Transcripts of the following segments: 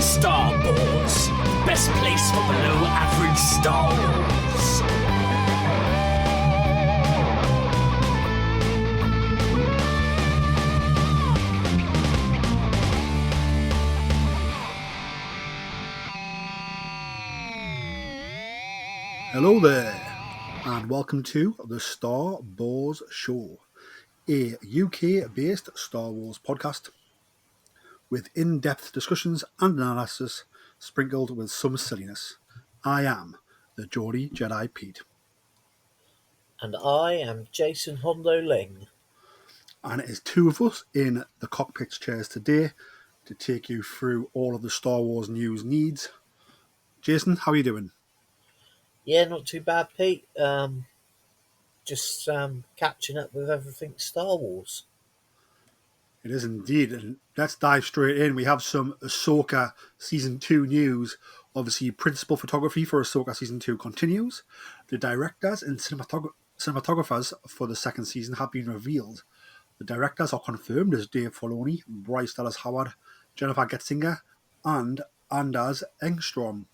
Star Wars, best place for below average Star Wars. Hello there, and welcome to the Star Wars Show, a UK-based Star Wars podcast with in-depth discussions and analysis sprinkled with some silliness. I am the Geordie Jedi Pete. And I am Jason Hondo Ling. And it is two of us in the cockpit chairs today to take you through all of the Star Wars news needs. Jason, how are you doing? Yeah, not too bad, Pete. Just catching up with everything Star Wars. It is indeed. And let's dive straight in. We have some Ahsoka Season 2 news. Obviously, principal photography for Ahsoka Season 2 continues. The directors and cinematographers for the second season have been revealed. The directors are confirmed as Dave Filoni, Bryce Dallas Howard, Jennifer Getzinger, and Anders Engstrom.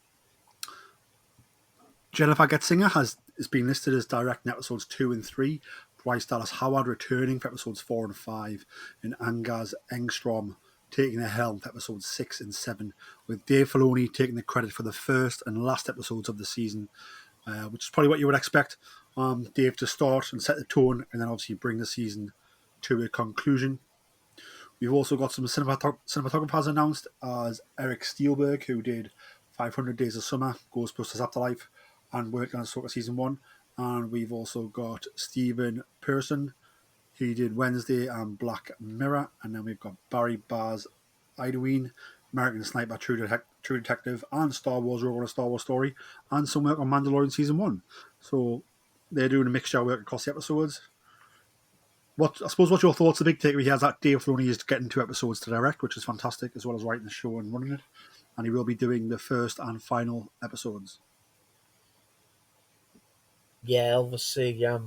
Jennifer Getzinger has been listed as directing episodes 2 and 3, Bryce Dallas Howard returning for episodes 4 and 5, and Anders Engstrom taking the helm for episodes 6 and 7, with Dave Filoni taking the credit for the first and last episodes of the season, which is probably what you would expect. Dave to start and set the tone, and then obviously bring the season to a conclusion. We've also got some cinematographers announced as Eric Steelberg, who did 500 Days of Summer, Ghostbusters Afterlife, and worked on Ahsoka Season 1. And we've also got Stephen Pearson. He did Wednesday and Black Mirror. And then we've got Barry Baz Idwin, American Sniper, True Detective, and Star Wars Rogue One: A Star Wars Story, and some work on Mandalorian Season 1. So they're doing a mixture of work across the episodes. What's your thoughts? The big takeaway here is that Dave Filoni is getting 2 episodes to direct, which is fantastic, as well as writing the show and running it. And he will be doing the first and final episodes. Yeah, obviously, I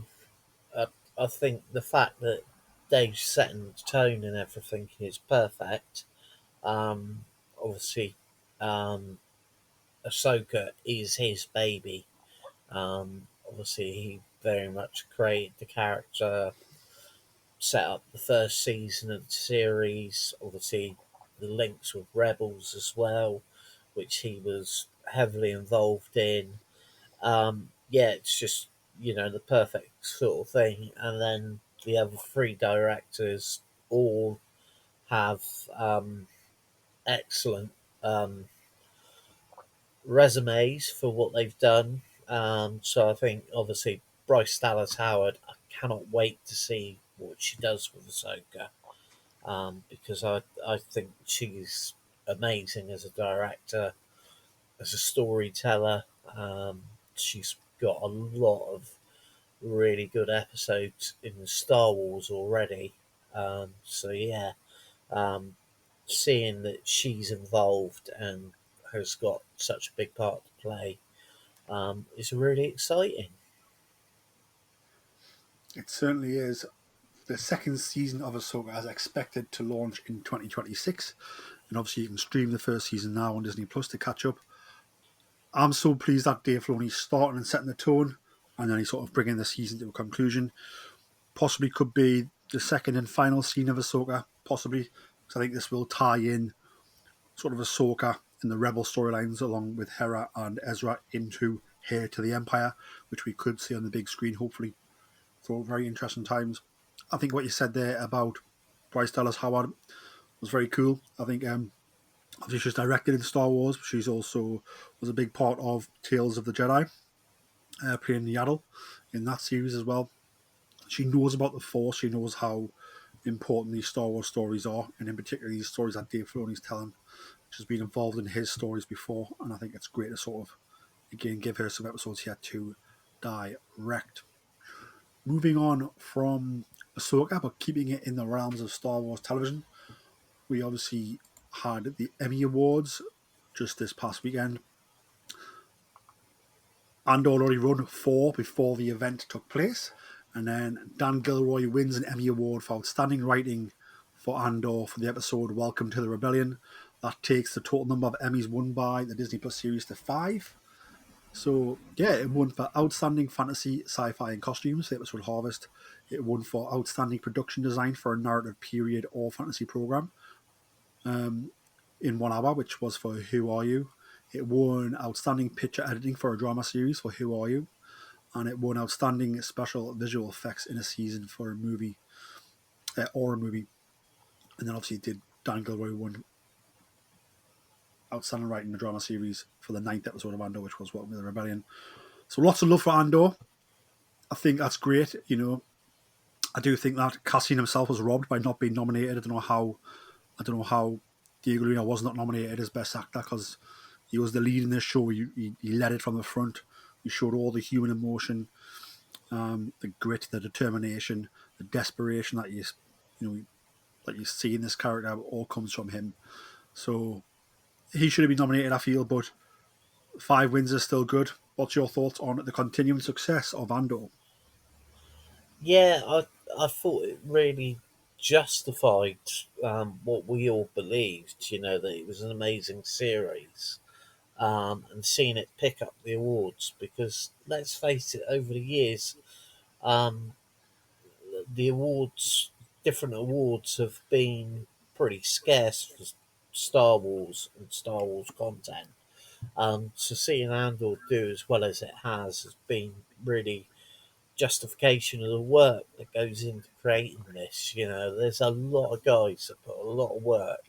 think the fact that Dave's setting the tone and everything is perfect. Obviously, Ahsoka is his baby. Obviously, he very much created the character, set up the first season of the series, obviously the links with Rebels as well, which he was heavily involved in. Yeah, it's just, the perfect sort of thing. And then the other 3 directors all have excellent resumes for what they've done. So I think, obviously, Bryce Dallas Howard, I cannot wait to see what she does with Ahsoka, because I think she's amazing as a director, as a storyteller. She's got a lot of really good episodes in Star Wars already. So yeah, seeing that she's involved and has got such a big part to play is really exciting. It certainly is. The second season of Ahsoka is expected to launch in 2026, and obviously you can stream the first season now on Disney Plus to catch up. I'm so pleased that Dave Filoni's starting and setting the tone, and then he's sort of bringing the season to a conclusion. Possibly could be the second and final scene of Ahsoka, possibly, because I think this will tie in sort of Ahsoka and the Rebel storylines along with Hera and Ezra into Heir to the Empire, which we could see on the big screen, hopefully. So very interesting times. I think what you said there about Bryce Dallas Howard was very cool. I think obviously she's directed in Star Wars, but she's also was a big part of Tales of the Jedi, playing Yaddle in that series as well. She knows about the Force. She knows how important these Star Wars stories are, and in particular these stories that Dave Filoni's telling. She's been involved in his stories before, and I think it's great to sort of, again, give her some episodes here to direct. Moving on from Ahsoka, but keeping it in the realms of Star Wars television, we obviously had the Emmy Awards just this past weekend. Andor already run 4 before the event took place, and then Dan Gilroy wins an Emmy Award for Outstanding Writing for Andor for the episode Welcome to the Rebellion. That takes the total number of Emmys won by the Disney Plus series to 5. So, yeah, it won for Outstanding Fantasy, Sci-Fi and Costumes, the episode Harvest. It won for Outstanding Production Design for a Narrative Period or Fantasy Program in 1 hour, which was for Who Are You? It won Outstanding Picture Editing for a Drama Series for Who Are You? And it won Outstanding Special Visual Effects in a Season for a Movie, or a movie. And then obviously did Dan Gilroy won Outstanding Writing in the Drama Series for the 9th episode of Andor, which was Welcome to the Rebellion. So lots of love for Andor. I think that's great. You know, I do think that Cassian himself was robbed by not being nominated. I don't know how Diego Luna was not nominated as Best Actor, because he was the lead in this show. He led it from the front. He showed all the human emotion, the grit, the determination, the desperation that you see in this character. All comes from him. So he should have been nominated, I feel, but 5 wins is still good. What's your thoughts on the continuing success of Andor? Yeah, I thought it really justified what we all believed, that it was an amazing series, and seeing it pick up the awards, because let's face it, over the years, um, the awards, different awards have been pretty scarce for Star Wars and Star Wars content. So seeing Andor do as well as it has been really justification of the work that goes into creating this. There's a lot of guys that put a lot of work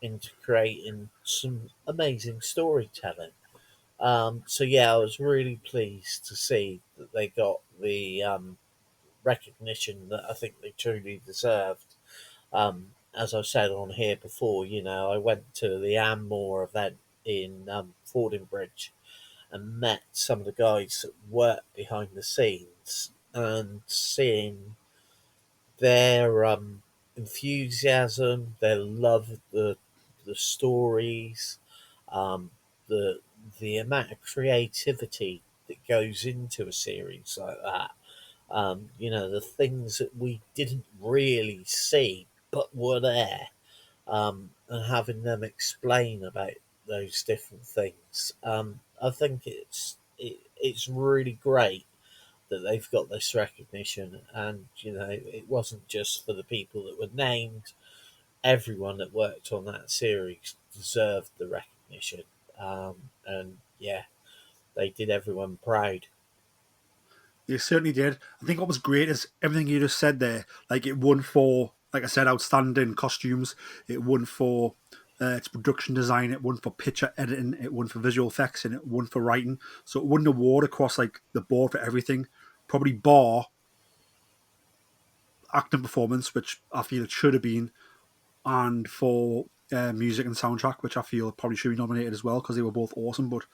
into creating some amazing storytelling. So yeah, I was really pleased to see that they got the recognition that I think they truly deserved. As I said on here before, I went to the Amore event in Fordingbridge and met some of the guys that work behind the scenes, and seeing their enthusiasm, their love of the stories, um, the the amount of creativity that goes into a series like that. The things that we didn't really see but were there, and having them explain about those different things. I think it's really great that they've got this recognition, and it wasn't just for the people that were named. Everyone that worked on that series deserved the recognition, and yeah, they did everyone proud. They certainly did. I think what was great is everything you just said there. Like, it won for, like I said, outstanding costumes. It won for its production design. It won for picture editing. It won for visual effects, and it won for writing. So it won an award across like the board for everything. Probably bar acting performance, which I feel it should have been, and for music and soundtrack, which I feel probably should be nominated as well, because they were both awesome. But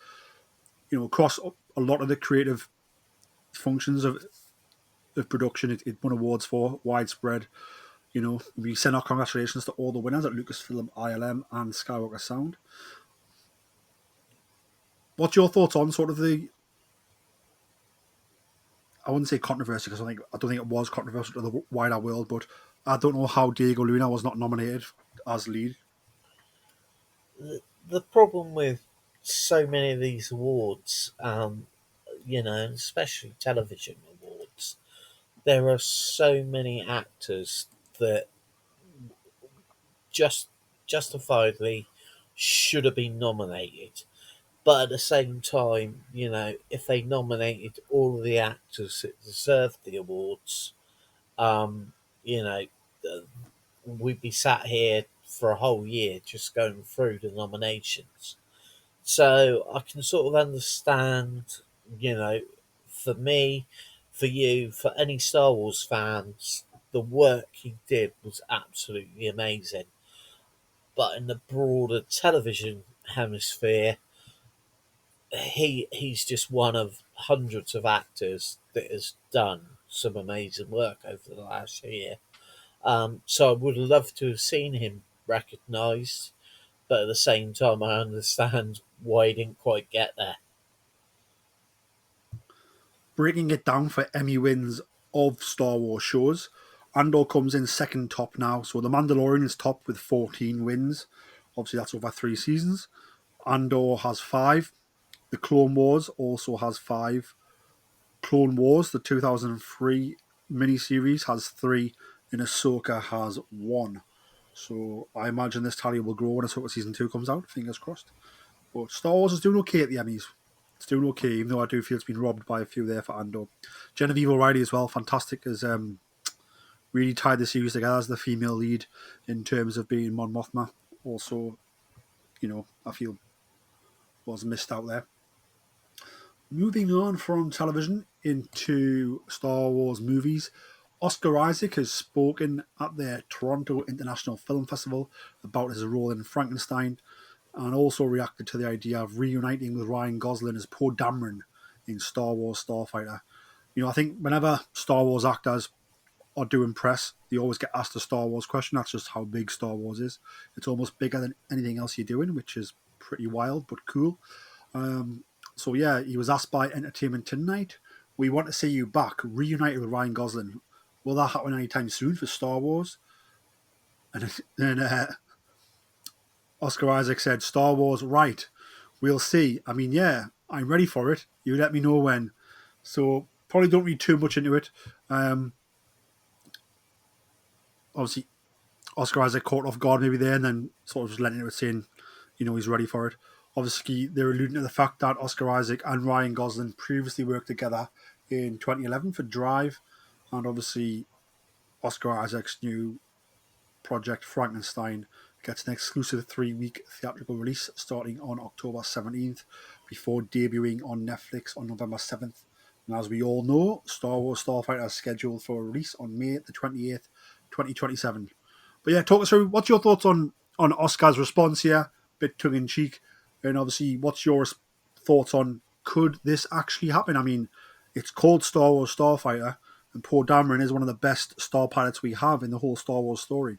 across a lot of the creative functions of production, it won awards for widespread. We send our congratulations to all the winners at Lucasfilm, ILM, and Skywalker Sound. What's your thoughts on sort of the? I wouldn't say controversy, because I don't think it was controversial to the wider world, but I don't know how Diego Luna was not nominated as lead. The problem with so many of these awards, especially television awards, there are so many actors that just justifiably should have been nominated. But at the same time, if they nominated all of the actors that deserved the awards, um, you know, we'd be sat here for a whole year just going through the nominations. So I can sort of understand, you know, for me, for you, for any Star Wars fans, the work he did was absolutely amazing. But in the broader television hemisphere, he's just one of hundreds of actors that has done some amazing work over the last year. So I would love to have seen him recognised, but at the same time, I understand why he didn't quite get there. Breaking it down for Emmy wins of Star Wars shows, Andor comes in second top now. So The Mandalorian is top with 14 wins. Obviously, that's over 3 seasons. Andor has 5. The Clone Wars also has 5. Clone Wars, the 2003 miniseries, has 3, and Ahsoka has 1. So I imagine this tally will grow when Ahsoka season 2 comes out. Fingers crossed. But Star Wars is doing okay at the Emmys. It's doing okay, even though I do feel it's been robbed by a few there for Andor. Genevieve O'Reilly as well, fantastic, as really tied the series together as the female lead in terms of being Mon Mothma. Also, I feel was missed out there. Moving on from television into Star Wars movies, Oscar Isaac has spoken at the Toronto International Film Festival about his role in Frankenstein, and also reacted to the idea of reuniting with Ryan Gosling as Poe Dameron in Star Wars Starfighter. I think whenever Star Wars actors are doing press, they always get asked a Star Wars question. That's just how big Star Wars is. It's almost bigger than anything else you're doing, which is pretty wild but cool. So yeah, he was asked by Entertainment Tonight, "We want to see you back, reunited with Ryan Gosling. Will that happen anytime soon for Star Wars?" And then Oscar Isaac said, "Star Wars, right? We'll see. I mean, yeah, I'm ready for it. You let me know when." So probably don't read too much into it. Obviously, Oscar Isaac caught off guard maybe there, and then sort of just letting it saying, he's ready for it. Obviously, they're alluding to the fact that Oscar Isaac and Ryan Gosling previously worked together in 2011 for Drive, and obviously Oscar Isaac's new project Frankenstein gets an exclusive 3-week theatrical release starting on October 17th before debuting on Netflix on November 7th. And as we all know, Star Wars Starfighter is scheduled for a release on May the 28th, 2027. But yeah, talk us through, what's your thoughts on Oscar's response here? Bit tongue in cheek. And obviously, what's your thoughts on, could this actually happen? I mean, it's called Star Wars Starfighter, and Poe Dameron is one of the best star pilots we have in the whole Star Wars story.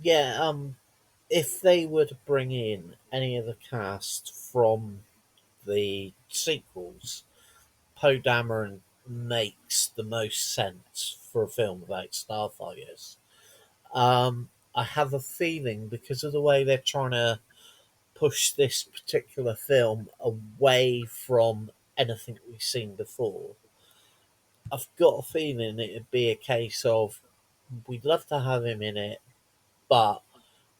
Yeah, if they were to bring in any of the cast from the sequels, Poe Dameron makes the most sense for a film about starfighters. I have a feeling, because of the way they're trying to push this particular film away from anything we've seen before, I've got a feeling it'd be a case of, we'd love to have him in it, but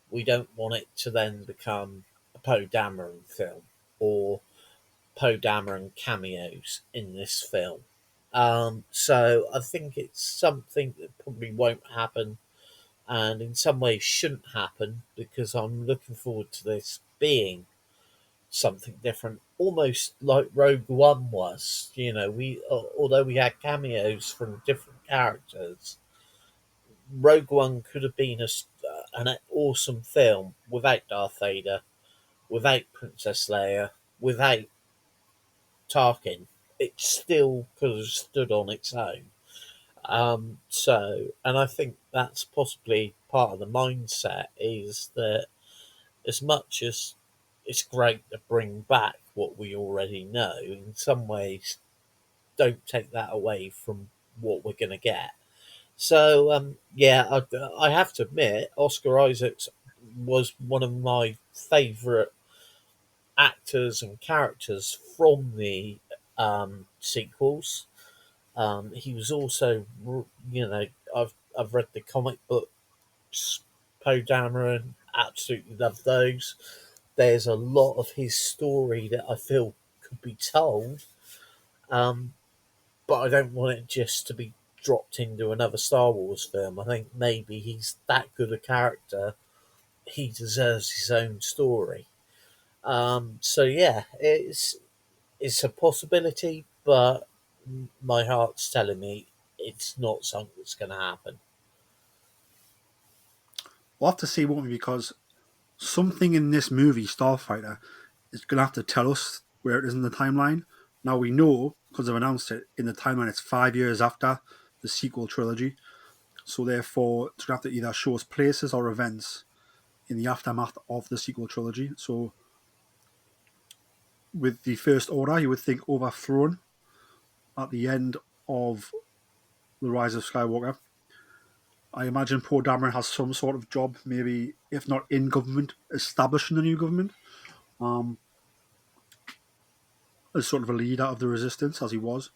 we don't want it to then become a Poe Dameron film or Poe Dameron cameos in this film. So I think it's something that probably won't happen, and in some ways shouldn't happen, because I'm looking forward to this being something different, almost like Rogue One was. We although we had cameos from different characters, Rogue One could have been an awesome film without Darth Vader, without Princess Leia, without Tarkin. It still could have stood on its own. And I think that's possibly part of the mindset, is that as much as it's great to bring back what we already know, in some ways, don't take that away from what we're going to get. So, yeah, I have to admit, Oscar Isaacs was one of my favourite actors and characters from the sequels. He was also, I've read the comic books, Poe Dameron, absolutely love those. There's a lot of his story that I feel could be told, um, but I don't want it just to be dropped into another Star Wars film. I think maybe he's that good a character, he deserves his own story. So yeah, it's a possibility, but my heart's telling me it's not something that's going to happen. We'll have to see, won't we? Because something in this movie, Starfighter, is going to have to tell us where it is in the timeline. Now we know, because they've announced it, in the timeline it's 5 years after the sequel trilogy. So therefore, it's going to have to either show us places or events in the aftermath of the sequel trilogy. So with the First Order, you would think overthrown at the end of The Rise of Skywalker. I imagine Poe Dameron has some sort of job, maybe if not in government, establishing the new government, um, as sort of a leader of the resistance as he was.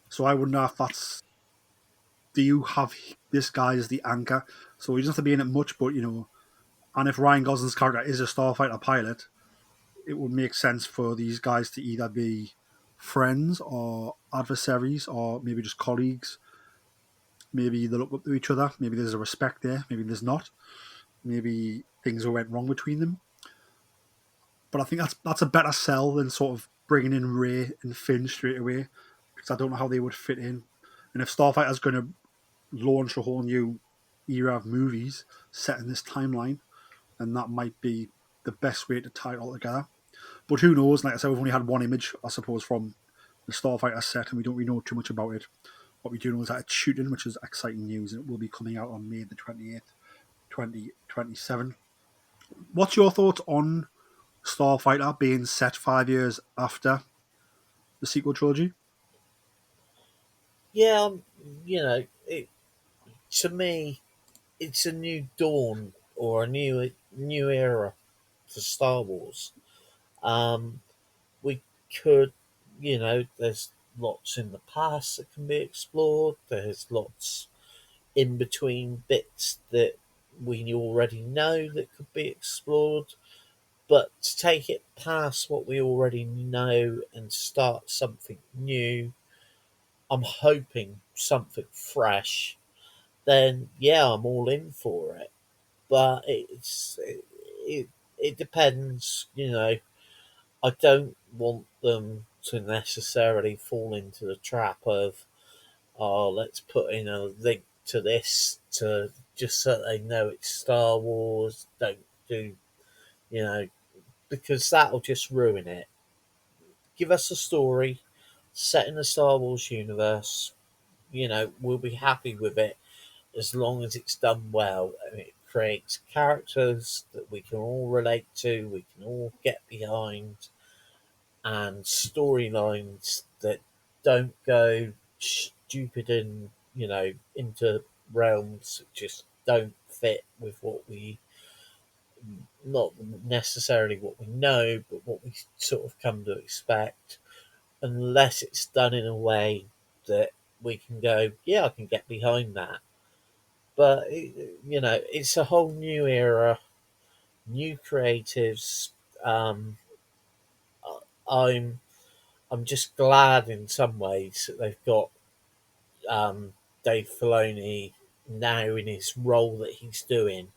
So I wonder if that's, do you have this guy as the anchor? So he doesn't have to be in it much, but and if Ryan Gosling's character is a starfighter pilot, it would make sense for these guys to either be friends or adversaries or maybe just colleagues. Maybe they look up to each other. Maybe there's a respect there. Maybe there's not. Maybe things went wrong between them. But I think that's a better sell than sort of bringing in Rey and Finn straight away, because I don't know how they would fit in. And if Starfighter's going to launch a whole new era of movies set in this timeline, then that might be the best way to tie it all together. But who knows? Like I said, we've only had one image, I suppose, from the Starfighter set, and we don't really know too much about it. What we do know is that it's shooting, which is exciting news, and it will be coming out on May the 28th, 2027. What's your thoughts on Starfighter being set 5 years after the sequel trilogy? Yeah, to me, it's a new dawn or a new era for Star Wars. Um, we could, there's lots in the past that can be explored. There's lots in between bits that we already know that could be explored. But to take it past what we already know and start something new, I'm hoping something fresh, then yeah, I'm all in for it. But it depends, I don't want them to necessarily fall into the trap of, oh, let's put in a link to this to just so they know it's Star Wars. Don't do, you know, because that'll just ruin it. Give us a story set in the Star Wars universe. We'll be happy with it as long as it's done well and it creates characters that we can all relate to, we can all get behind, and storylines that don't go stupid and into realms that just don't fit with what we, not necessarily what we know, but what we sort of come to expect, unless it's done in a way that we can go, yeah, I can get behind that. But it's a whole new era, new creatives. I'm I'm just glad in some ways that they've got Dave Filoni now in his role that he's doing,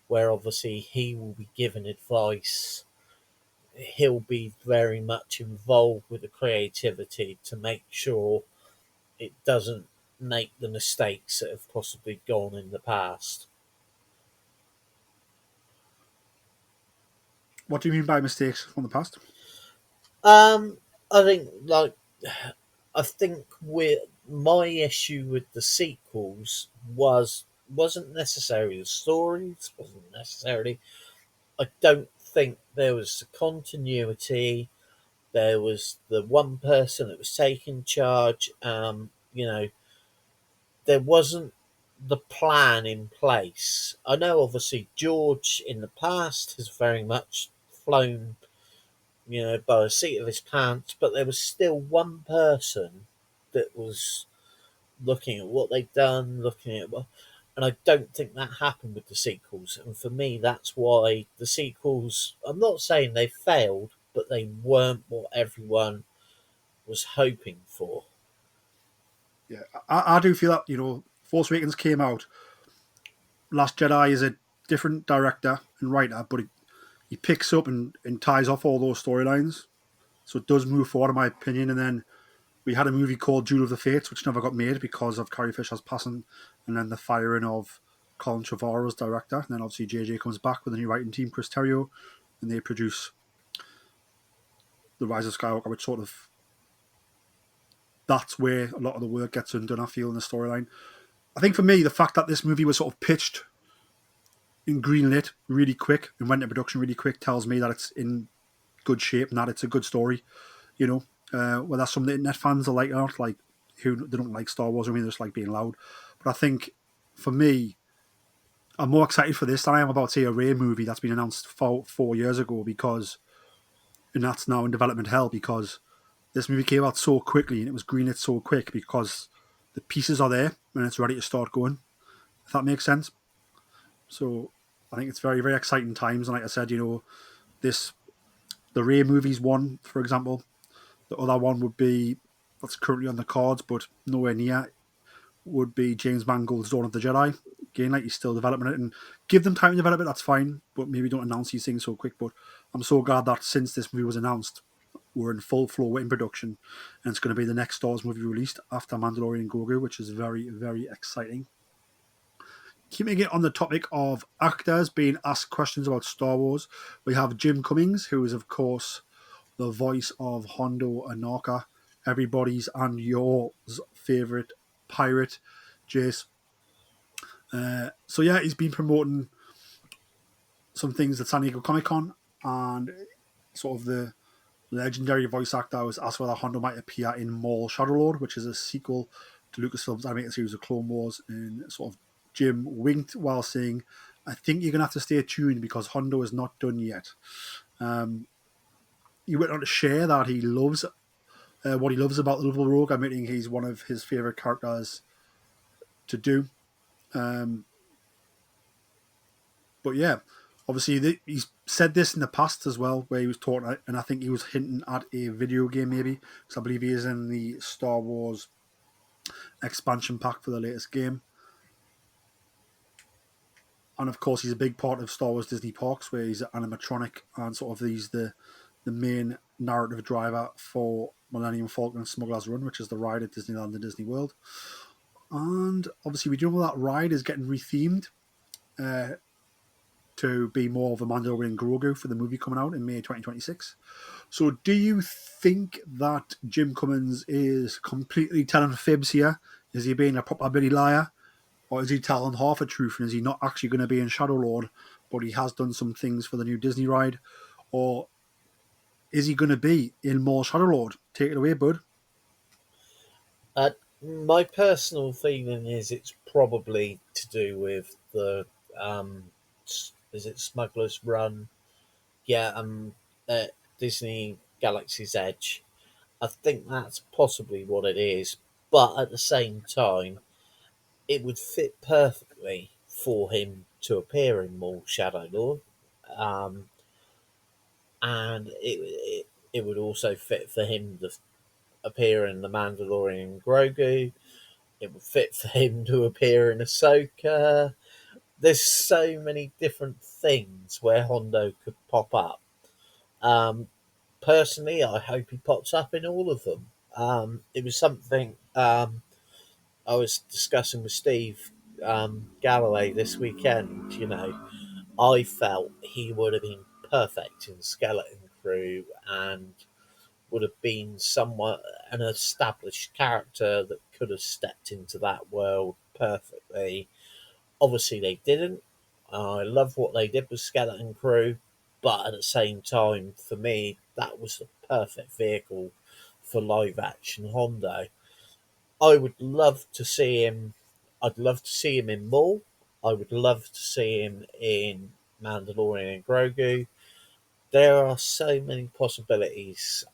where obviously he will be given advice. He'll be very much involved with the creativity to make sure it doesn't make the mistakes that have possibly gone in the past. What do you mean by mistakes from the past? Um, I think I think with my issue with the sequels wasn't necessarily the stories, wasn't necessarily. I don't think there was the continuity. There was the one person that was taking charge. There wasn't the plan in place. I know, obviously, George in the past has very much flown, by the seat of his pants, but there was still one person that was looking at what they've done, looking at what, and I don't think that happened with the sequels. And for me, that's why the sequels, I'm not saying they failed, but they weren't what everyone was hoping for. Yeah, I do feel that, Force Awakens came out. Last Jedi is a different director and writer, but he picks up and ties off all those storylines. So it does move forward, in my opinion. And then we had a movie called Duel of the Fates, which never got made because of Carrie Fisher's passing, and then the firing of Colin Trevorrow as director. And then obviously JJ comes back with a new writing team, Chris Terrio, and they produce The Rise of Skywalker, which sort of, that's where a lot of the work gets undone, I feel, in the storyline. I think for me, the fact that this movie was sort of pitched and greenlit really quick and went into production really quick tells me that it's in good shape and that it's a good story. Whether some of the internet fans are like or not, like who they don't like Star Wars, I mean, they just like being loud. But I think for me, I'm more excited for this than I am about, say, a Rey movie that's been announced 4 years ago, and that's now in development hell because this movie came out so quickly and it was greenlit so quick because the pieces are there and it's ready to start going, if that makes sense. So I think it's very, very exciting times. And like I said, the Rey movies one, for example. The other one would be, that's currently on the cards, but nowhere near, would be James Mangold's Dawn of the Jedi. Again, like he's still developing it, and give them time to develop it, that's fine, but maybe don't announce these things so quick. But I'm so glad that since this movie was announced, we're in full flow in production, and it's going to be the next Star Wars movie released after Mandalorian and Grogu, which is very, very exciting. Keeping it on the topic of actors being asked questions about Star Wars, we have Jim Cummings, who is, of course, the voice of Hondo Ohnaka, everybody's and yours favourite pirate, Jace. So yeah, he's been promoting some things at San Diego Comic-Con, and sort of the legendary voice actor was asked whether Hondo might appear in Maul Shadowlord, which is a sequel to Lucasfilm's animated series of Clone Wars, and sort of Jim winked while saying, I think you're going to have to stay tuned because Hondo is not done yet. He went on to share that he loves what he loves about the Little Rogue, admitting he's one of his favourite characters to do. But yeah, obviously he's said this in the past as well, where he was talking, and I think he was hinting at a video game maybe, because I believe he is in the Star Wars expansion pack for the latest game. And of course, he's a big part of Star Wars Disney Parks, where he's an animatronic and sort of he's the main narrative driver for Millennium Falcon and Smuggler's Run, which is the ride at Disneyland and Disney World. And obviously, we do know that ride is getting rethemed to be more of a Mandalorian Grogu for the movie coming out in May 2026. So do you think that Jim Cummings is completely telling fibs here? Is he being a proper Billy liar? Or is he telling half a truth and is he not actually going to be in Shadowlord, but he has done some things for the new Disney ride? Or is he going to be in more Shadowlord? Take it away, bud. My personal feeling is it's probably to do with the is it Smuggler's Run? Yeah, Disney Galaxy's Edge. I think that's possibly what it is, but at the same time, it would fit perfectly for him to appear in Maul Shadowlord, and it would also fit for him to appear in The Mandalorian Grogu. It would fit for him to appear in Ahsoka. There's so many different things where Hondo could pop up. Personally, I hope he pops up in all of them. It was something I was discussing with Steve Galloway this weekend. I felt he would have been perfect in Skeleton Crew and would have been somewhat an established character that could have stepped into that world perfectly. Obviously, they didn't. I love what they did with Skeleton Crew, but at the same time, for me, that was the perfect vehicle for live action Hondo. I would love to see him. I'd love to see him in Maul. I would love to see him in Mandalorian and Grogu. There are so many possibilities.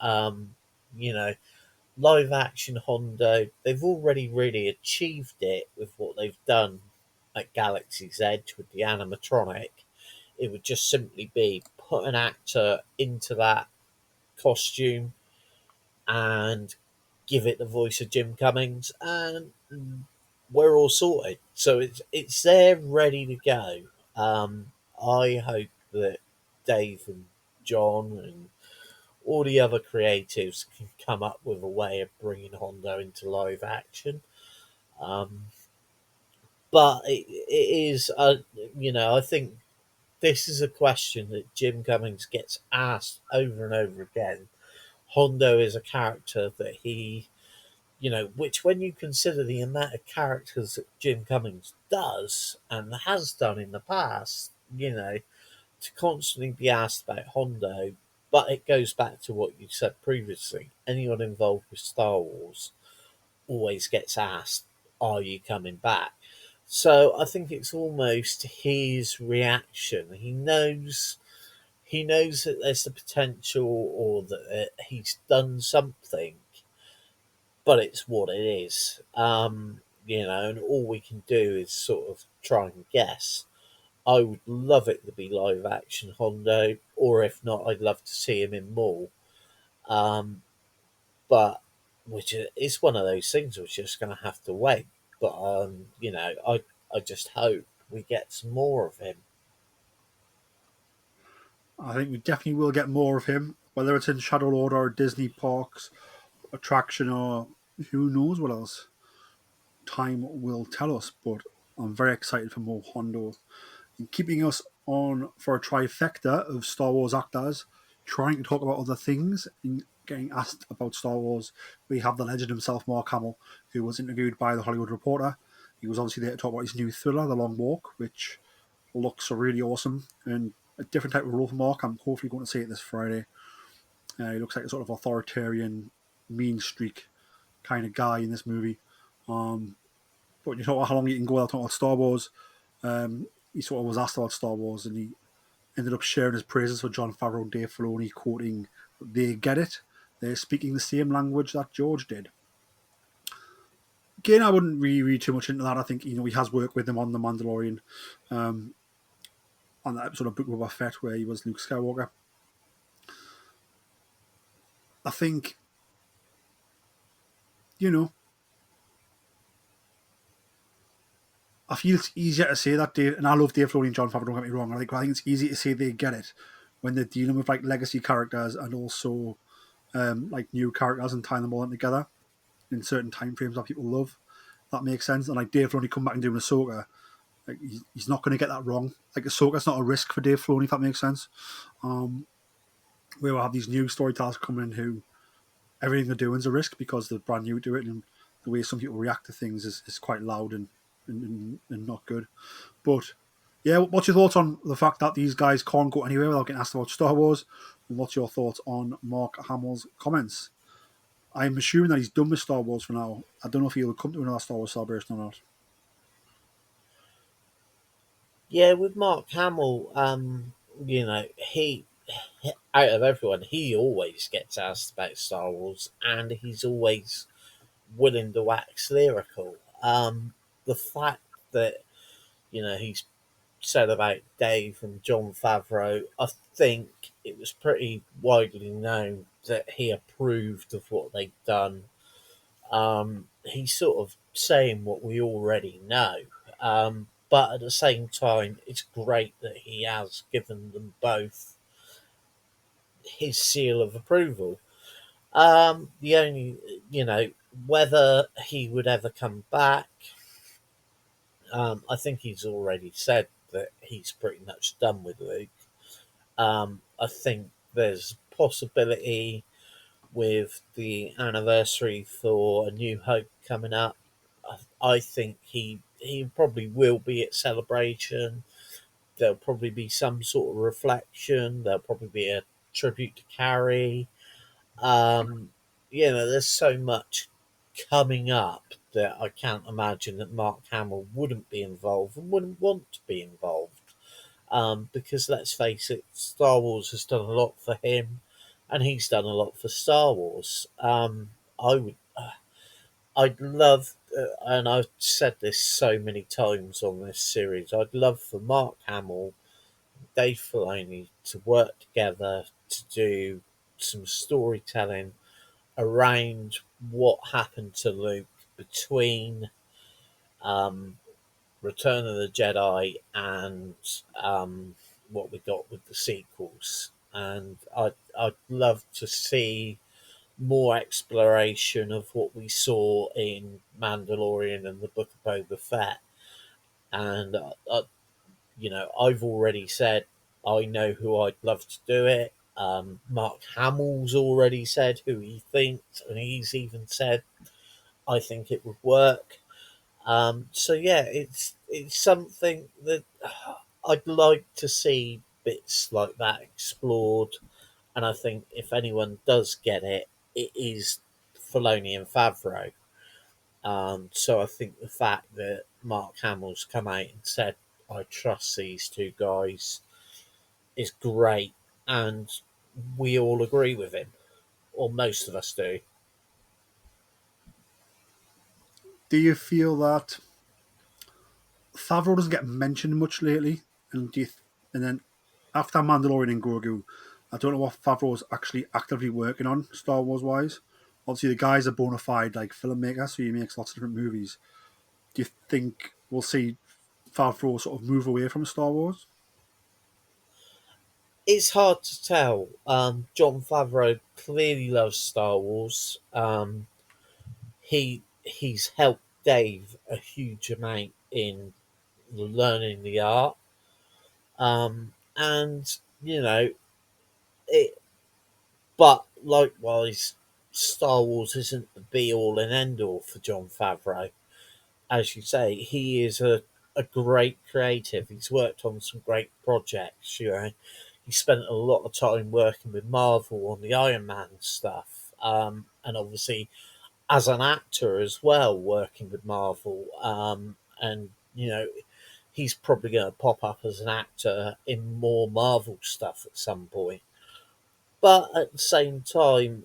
Live action Hondo, they've already really achieved it with what they've done at Galaxy's Edge with the animatronic. It would just simply be put an actor into that costume and give it the voice of Jim Cummings, and we're all sorted. So it's there, ready to go. I hope that Dave and John and all the other creatives can come up with a way of bringing Hondo into live action. But it is, I think this is a question that Jim Cummings gets asked over and over again. Hondo is a character that which when you consider the amount of characters that Jim Cummings does and has done in the past, to constantly be asked about Hondo, but it goes back to what you said previously. Anyone involved with Star Wars always gets asked, are you coming back? So I think it's almost his reaction. He knows that there's the potential, or that he's done something, but it's what it is. And all we can do is sort of try and guess. I would love it to be live action Hondo, or if not, I'd love to see him in more. Um, but it's one of those things we're just going to have to wait. But I just hope we get some more of him. I think we definitely will get more of him, whether it's in Shadow Lord or Disney Parks attraction or who knows what else. Time will tell us, but I'm very excited for more Hondo. And keeping us on for a trifecta of Star Wars actors trying to talk about other things and getting asked about Star Wars, we have the legend himself, Mark Hamill, who was interviewed by The Hollywood Reporter. He was obviously there to talk about his new thriller, The Long Walk, which looks really awesome and a different type of role for Mark. I'm hopefully going to see it this Friday. He looks like a sort of authoritarian, mean streak kind of guy in this movie. But you know how long he can go without talking about Star Wars. He sort of was asked about Star Wars, and he ended up sharing his praises for Jon Favreau and Dave Filoni, quoting, "They get it. They're speaking the same language that George did." Again, I wouldn't really read too much into that. I think he has worked with them on The Mandalorian, um, on that episode of Book of Boba Fett where he was Luke Skywalker. I think, I feel it's easier to say that Dave, and I love Dave Filoni and Jon Favreau, don't get me wrong. I think it's easy to say they get it when they're dealing with like legacy characters and also like new characters and tying them all in together in certain time frames that people love. That makes sense. And like Dave Filoni come back and doing Ahsoka, like he's not going to get that wrong. Like Ahsoka's not a risk for Dave Filoni, if that makes sense. We will have these new storytellers coming in who everything they're doing is a risk because they're brand new to it, and the way some people react to things is quite loud and not good. But yeah, what's your thoughts on the fact that these guys can't go anywhere without getting asked about Star Wars? And what's your thoughts on Mark Hamill's comments? I'm assuming that he's done with Star Wars for now. I don't know if he'll come to another Star Wars celebration or not. Yeah, with Mark Hamill, he out of everyone, he always gets asked about Star Wars, and he's always willing to wax lyrical. The fact that he's said about Dave and Jon Favreau, I think it was pretty widely known that he approved of what they'd done. He's sort of saying what we already know. But at the same time, it's great that he has given them both his seal of approval. The only, whether he would ever come back, I think he's already said that he's pretty much done with Luke. I think there's possibility with the anniversary for A New Hope coming up. I think he probably will be at Celebration. There'll probably be some sort of reflection. There'll probably be a tribute to Carrie. There's so much coming up that I can't imagine that Mark Hamill wouldn't be involved and wouldn't want to be involved. Because let's face it, Star Wars has done a lot for him, and he's done a lot for Star Wars. I would, I'd love, and I've said this so many times on this series. I'd love for Mark Hamill, Dave Filoni to work together to do some storytelling around what happened to Luke between um, Return of the Jedi and what we got with the sequels. And I'd love to see more exploration of what we saw in Mandalorian and the Book of Boba Fett. And I've already said I know who I'd love to do it. Mark Hamill's already said who he thinks, and he's even said I think it would work. So yeah, it's something that I'd like to see bits like that explored, and I think if anyone does get it, it is Filoni and Favreau. So I think the fact that Mark Hamill's come out and said, I trust these two guys, is great. And we all agree with him, or most of us do. Do you feel that Favreau doesn't get mentioned much lately? And and then after Mandalorian and Grogu, I don't know what Favreau's actually actively working on Star Wars wise. Obviously, the guy's a bona fide like filmmaker, so he makes lots of different movies. Do you think we'll see Favreau sort of move away from Star Wars? It's hard to tell. John Favreau clearly loves Star Wars. He's helped Dave a huge amount in learning the art. And it. But likewise, Star Wars isn't the be all and end all for John Favreau. As you say, he is a great creative. He's worked on some great projects. He spent a lot of time working with Marvel on the Iron Man stuff, and obviously as an actor as well, working with Marvel. And he's probably going to pop up as an actor in more Marvel stuff at some point. But at the same time,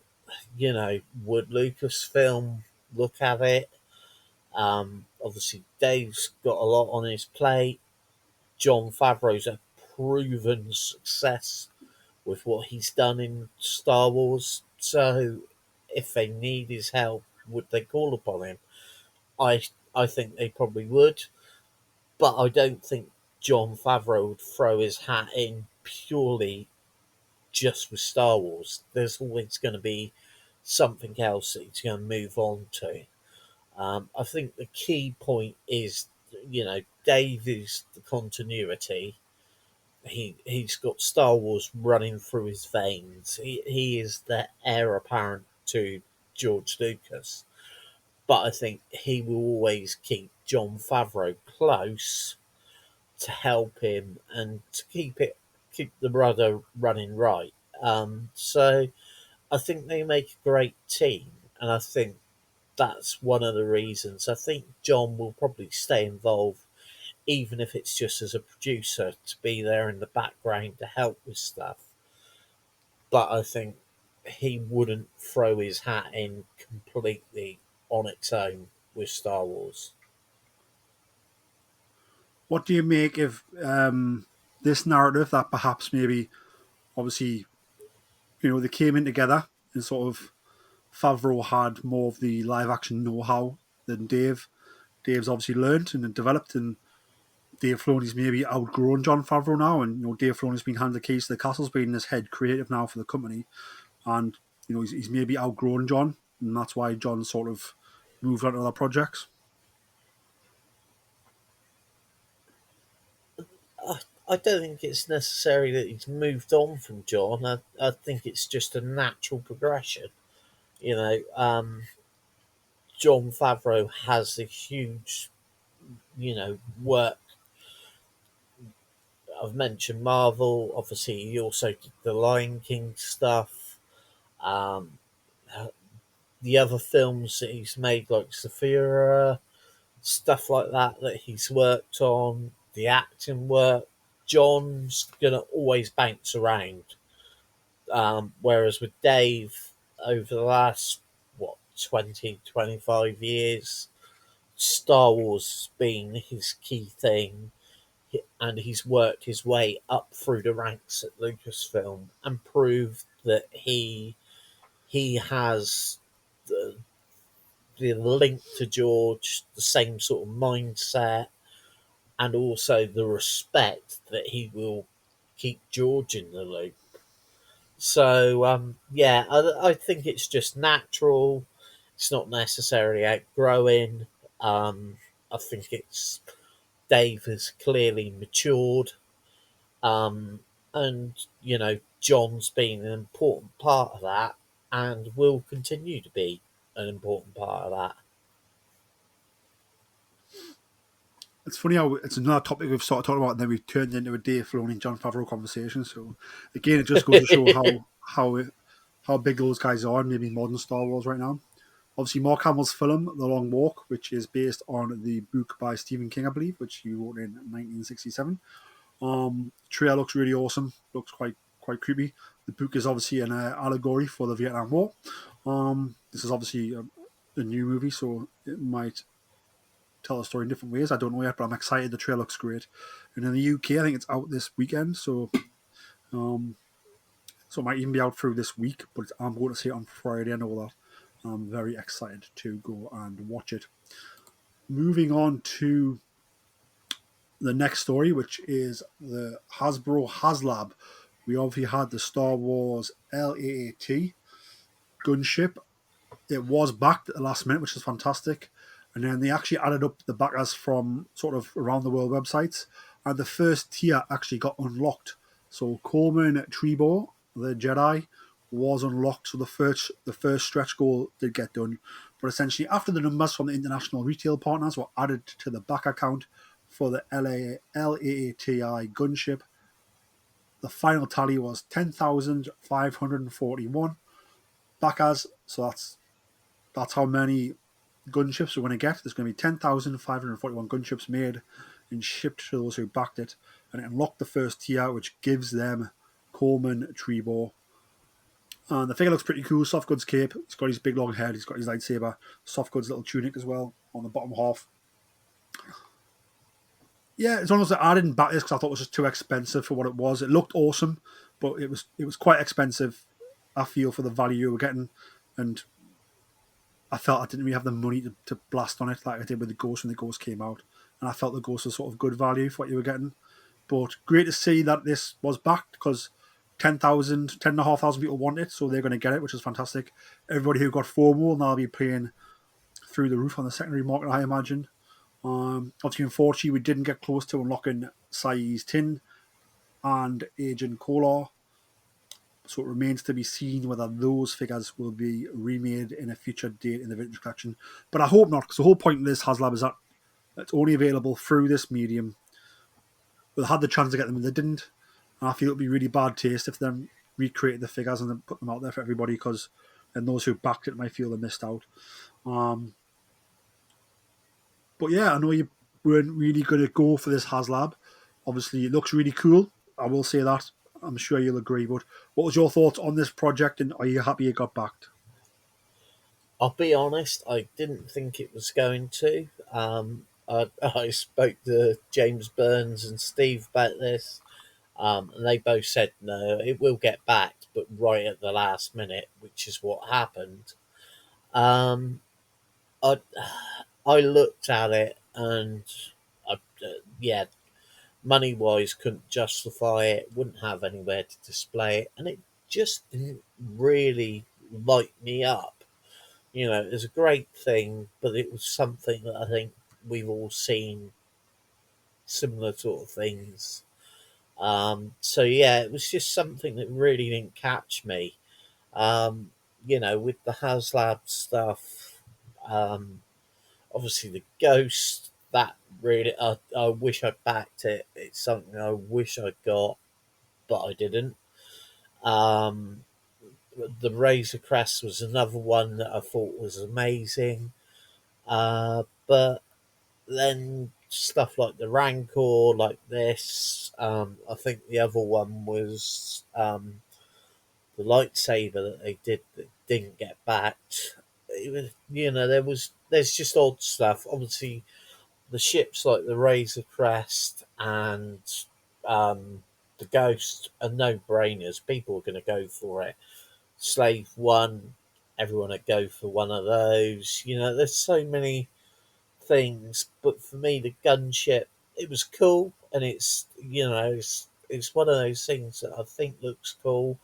would Lucasfilm look at it? Obviously, Dave's got a lot on his plate. John Favreau's a proven success with what he's done in Star Wars. So, if they need his help, would they call upon him? I I think they probably would, but I don't think John Favreau would throw his hat in purely just with Star Wars. There's always going to be something else that he's going to move on to. I think the key point is, Dave is the continuity. He's got Star Wars running through his veins. He is the heir apparent to George Lucas, but I think he will always keep John Favreau close to help him and to keep the rudder running right. So I think they make a great team, and I think that's one of the reasons. I think John will probably stay involved, even if it's just as a producer to be there in the background to help with stuff. But I think he wouldn't throw his hat in completely on its own with Star Wars. What do you make of this narrative that perhaps maybe, obviously, they came in together and sort of Favreau had more of the live action know how than Dave. Dave's obviously learned and developed, and Dave Filoni's maybe outgrown John Favreau now, and Dave Filoni's been handed the keys to the castle, being this head creative now for the company, and he's maybe outgrown John, and that's why John sort of moved on to other projects. I don't think it's necessary that he's moved on from John. I think it's just a natural progression. You know, John Favreau has a huge, work. I've mentioned Marvel. Obviously, he also did the Lion King stuff. Um, the other films that he's made, like Sophia, stuff like that he's worked on, the acting work. John's gonna always bounce around. Whereas with Dave, over the last 20-25 years, Star Wars has been his key thing, and he's worked his way up through the ranks at Lucasfilm and proved that he has the the link to George, the same sort of mindset, and also the respect that he will keep George in the loop. So yeah, I think it's just natural. It's not necessarily outgrowing. I think it's Dave has clearly matured, and John's been an important part of that, and will continue to be an important part of that. It's funny how it's another topic we've started talking about, and then we've turned into a Dave Filoni and John Favreau conversation. So again, it just goes to show how big those guys are, and maybe modern Star Wars right now. obviously Mark Hamill's film, The Long Walk, which is based on the book by Stephen King, I believe, which he wrote in 1967. Trailer looks really awesome. Looks quite creepy. The book is obviously an allegory for the Vietnam War. This is obviously a new movie, so it might tell a story in different ways. I don't know yet, but I'm excited. The trailer looks great. And in the UK, I think it's out this weekend, so it might even be out through this week. But I'm going to see it on Friday. I know that. I'm very excited to go and watch it. Moving on to the next story, which is the Hasbro HasLab. We obviously had the Star Wars LAAT gunship. It was backed at the last minute, which is fantastic. And then they actually added up the backers from sort of around the world websites. And the first tier actually got unlocked. So Colman Trebor, the Jedi, was unlocked. So the first stretch goal did get done. But essentially, after the numbers from the international retail partners were added to the back account for the LAATI gunship, the final tally was 10,541 backers. So that's how many gunships we're going to get. There's going to be 10,541 gunships made and shipped to those who backed it. And it unlocked the first tier, which gives them Colman Trebor. And the figure looks pretty cool. Soft goods cape. He's got his big long head. He's got his lightsaber. Soft goods little tunic as well on the bottom half. Yeah, it's almost like I didn't back this because I thought it was just too expensive for what it was. It looked awesome, but it was quite expensive, I feel, for the value we're getting. And I felt I didn't really have the money to blast on it like I did with the Ghost when the Ghost came out. And I felt the Ghost was sort of good value for what you were getting. But great to see that this was backed because 10,500 people want it, so they're going to get it, which is fantastic. Everybody who got FOMO will now be paying through the roof on the secondary market, I imagine. Obviously, unfortunately, we didn't get close to unlocking Saiz Tin and Agent Kolar. So it remains to be seen whether those figures will be remade in a future date in the vintage collection. But I hope not, because the whole point of this HasLab is that it's only available through this medium. They had the chance to get them and they didn't. And I feel it would be really bad taste if they recreated the figures and then put them out there for everybody, because then those who backed it might feel they missed out. But yeah, I know you weren't really going to go for this HasLab. Obviously, it looks really cool. I will say that. I'm sure you'll agree. But what was your thoughts on this project, and are you happy it got backed? I'll be honest, I didn't think it was going to. I spoke to James Burns and Steve about this, and they both said no, it will get backed, but right at the last minute, which is what happened. Um, I I looked at it and yeah, money wise couldn't justify it, wouldn't have anywhere to display it, and it just didn't really light me up. It was a great thing, but it was something that I think we've all seen similar sort of things. So yeah, it was just something that really didn't catch me. With the HasLab stuff, obviously the Ghost, that really, I wish I backed it. It's something I wish I'd got, but I didn't. Um, the Razor Crest was another one that I thought was amazing. But then stuff like the Rancor, like this, I think the other one was the lightsaber that they did that didn't get backed. It was, there's just odd stuff. Obviously, the ships like the Razor Crest and the Ghost are no brainers. People are going to go for it. Slave One, everyone would go for one of those. There's so many things, but for me, the gunship, it was cool, and it's one of those things that I think looks cool.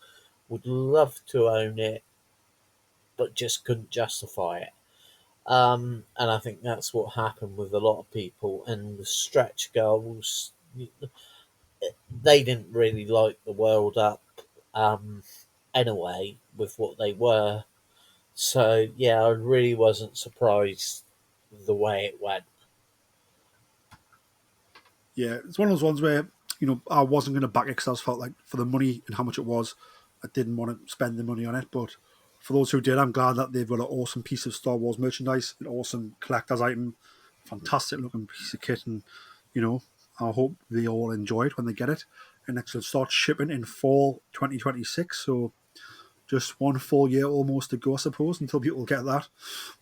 Would love to own it, but just couldn't justify it. And I think that's what happened with a lot of people. And the stretch goals, they didn't really light the world up anyway with what they were. So yeah, I really wasn't surprised the way it went. Yeah, it's one of those ones where, I wasn't going to back it because I felt like for the money and how much it was, I didn't want to spend the money on it. But for those who did, I'm glad that they've got an awesome piece of Star Wars merchandise, an awesome collector's item, fantastic looking piece of kit, and I hope they all enjoy it when they get it. And it should start shipping in fall 2026. So just one full year almost to go, I suppose, until people get that.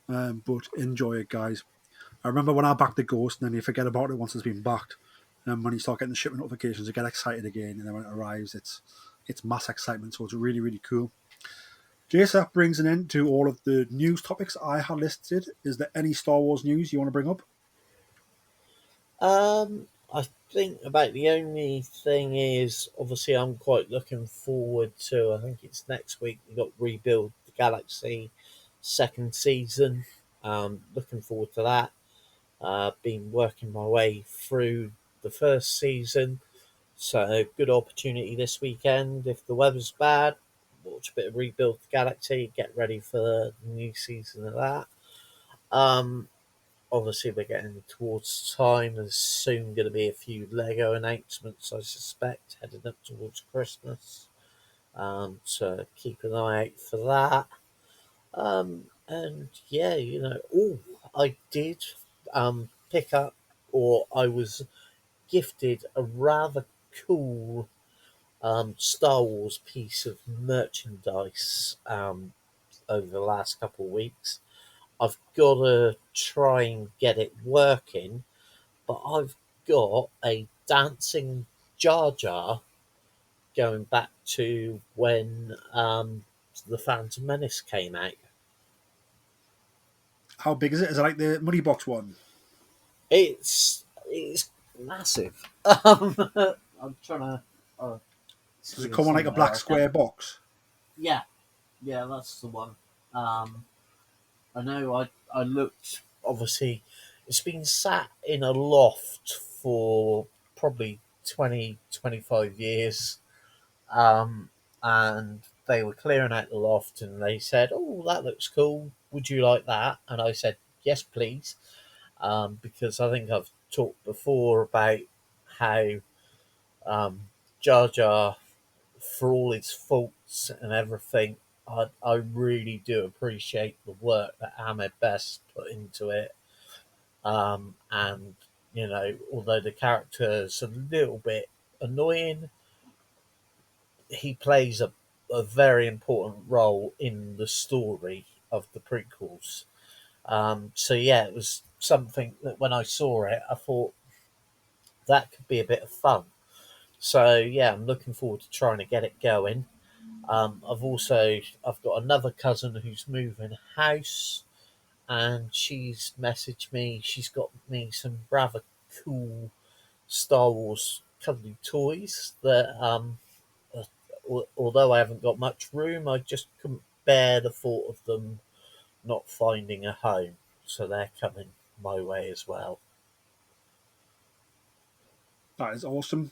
But enjoy it, guys. I remember when I backed the Ghost, and then you forget about it once it's been backed. And when you start getting the shipment notifications, you get excited again. And then when it arrives, it's mass excitement. So it's really, really cool. Jason, that brings an end to all of the news topics I had listed. Is there any Star Wars news you want to bring up? I think about the only thing is, obviously, I'm quite looking forward to. I think it's next week. We got Rebuild the Galaxy second season. Looking forward to that. Been working my way through the first season, so good opportunity this weekend. If the weather's bad, watch a bit of Rebuild the Galaxy. Get ready for the new season of that. Obviously, we're getting towards time. There's soon going to be a few Lego announcements, I suspect, heading up towards Christmas. So keep an eye out for that. And yeah, I did pick up, or I was gifted a rather cool Star Wars piece of merchandise over the last couple of weeks. I've got to try and get it working, but I've got a dancing Jar Jar going back to when the Phantom Menace came out. How big is it? Is it like the Money Box one? It's massive. I'm trying to. Does it come on like a black square box? Yeah, that's the one. I know. I looked. Obviously, it's been sat in a loft for probably 20, 25 years, and they were clearing out the loft, and they said, "Oh, that looks cool. Would you like that?" And I said, "Yes, please." Because I think I've talked before about how Jar Jar, for all its faults and everything, I really do appreciate the work that Ahmed Best put into it. And, although the character is a little bit annoying, he plays a very important role in the story of the prequels. So yeah, it was something that when I saw it, I thought that could be a bit of fun. So yeah, I'm looking forward to trying to get it going. I've got another cousin who's moving house, and she's messaged me. She's got me some rather cool Star Wars cuddly toys that although I haven't got much room, I just couldn't bear the thought of them not finding a home. So they're coming my way as well. That is awesome.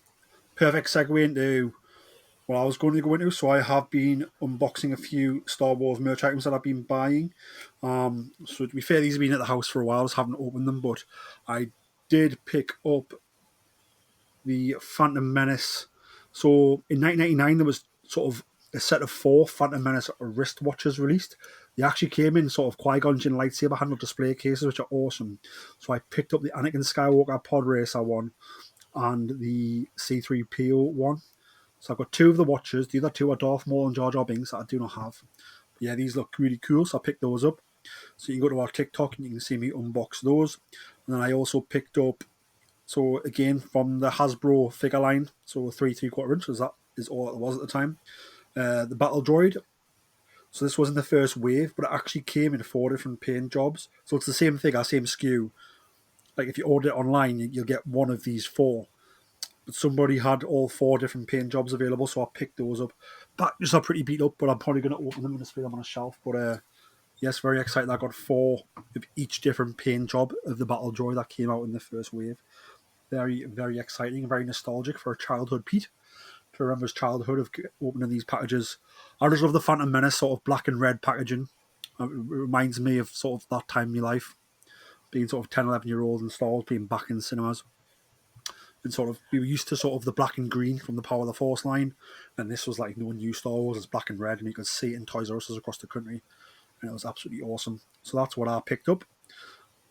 Perfect segue into what I was going to go into. So I have been unboxing a few Star Wars merch items that I've been buying. So to be fair, these have been at the house for a while. I just haven't opened them, but I did pick up the Phantom Menace. So in 1999, there was sort of a set of 4 Phantom Menace wristwatches released. They actually came in sort of Qui-Gon Jinn lightsaber handle display cases, which are awesome. So I picked up the Anakin Skywalker Pod Racer one and the C-3PO one. So I've got 2 of the watches. The other 2 are Darth Maul and Jar Jar Binks that I do not have. But yeah, these look really cool, so I picked those up. So you can go to our TikTok and you can see me unbox those. And then I also picked up, so again, from the Hasbro figure line, so 3/3/4 inches, that is all it was at the time. The Battle Droid. So this wasn't the first wave, but it actually came in 4 different paint jobs. So it's the same figure, same SKU. Like if you order it online, you'll get one of these 4. But somebody had all 4 different paint jobs available, so I picked those up. Packages are pretty beat up, but I'm probably going to open them and display them on a shelf. But yes, very excited. I got 4 of each different paint job of the Battle Droid that came out in the first wave. Very, very exciting, very nostalgic for a childhood Pete to remember his childhood of opening these packages. I just love the Phantom Menace sort of black and red packaging. It reminds me of sort of that time in my life, being sort of 10, 11-year-old and Star Wars being back in cinemas. And sort of, we were used to sort of the black and green from the Power of the Force line, and this was like no new Star Wars. It's black and red, and you could see it in Toys R Us across the country, and it was absolutely awesome. So that's what I picked up.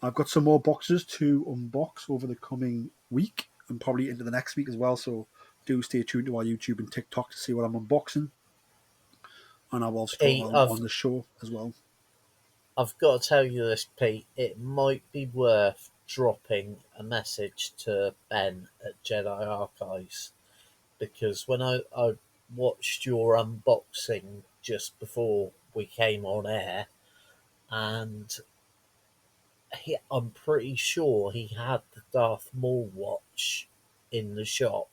I've got some more boxes to unbox over the coming week, and probably into the next week as well. So do stay tuned to our YouTube and TikTok to see what I'm unboxing, and I will talk Pete, about them on the show as well. I've got to tell you this, Pete. It might be worth dropping a message to Ben at Jedi Archives, because when I watched your unboxing just before we came on air, and I'm pretty sure he had the Darth Maul watch in the shop,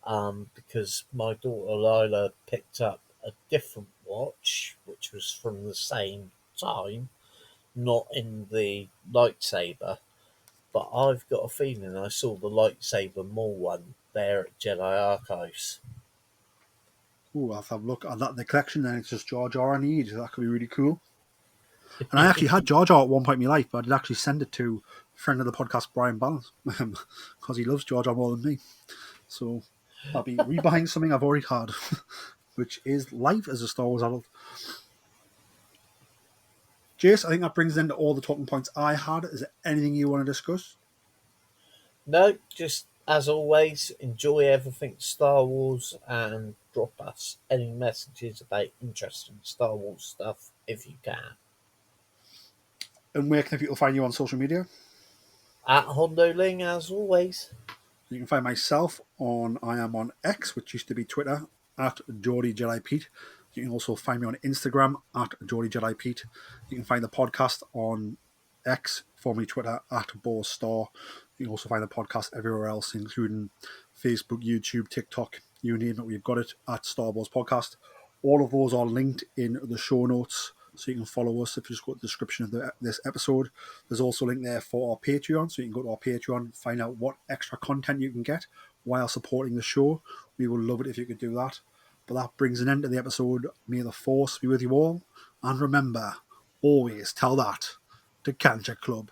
because my daughter Lila picked up a different watch, which was from the same time, not in the lightsaber, but I've got a feeling I saw the lightsaber Maul one there at Jedi Archives. Ooh, I'll have a look at that in the collection, and it's just Jar Jar I need. That could be really cool. And I actually had Jar Jar at one point in my life, but I did actually send it to a friend of the podcast, Brian Balance, because he loves Jar Jar more than me. So I'll be rebuying something I've already had, which is life as a Star Wars adult. Jace, I think that brings into all the talking points I had. Is there anything you want to discuss? No, just as always, enjoy everything Star Wars and drop us any messages about interesting Star Wars stuff if you can. And where can people find you on social media? At Hondo Ling, as always. You can find myself I am on X, which used to be Twitter, at Geordie Jedi Pete. You can also find me on Instagram at Geordie Jedi Pete. You can find the podcast on X, formerly Twitter, at Boss Star. You can also find the podcast everywhere else, including Facebook, YouTube, TikTok, you name it, we've got it at Star Wars Podcast. All of those are linked in the show notes, so you can follow us if you just go to the description of this episode. There's also a link there for our Patreon, so you can go to our Patreon, find out what extra content you can get while supporting the show. We would love it if you could do that. But that brings an end to the episode. May the Force be with you all. And remember, always tell that to Cancer Club.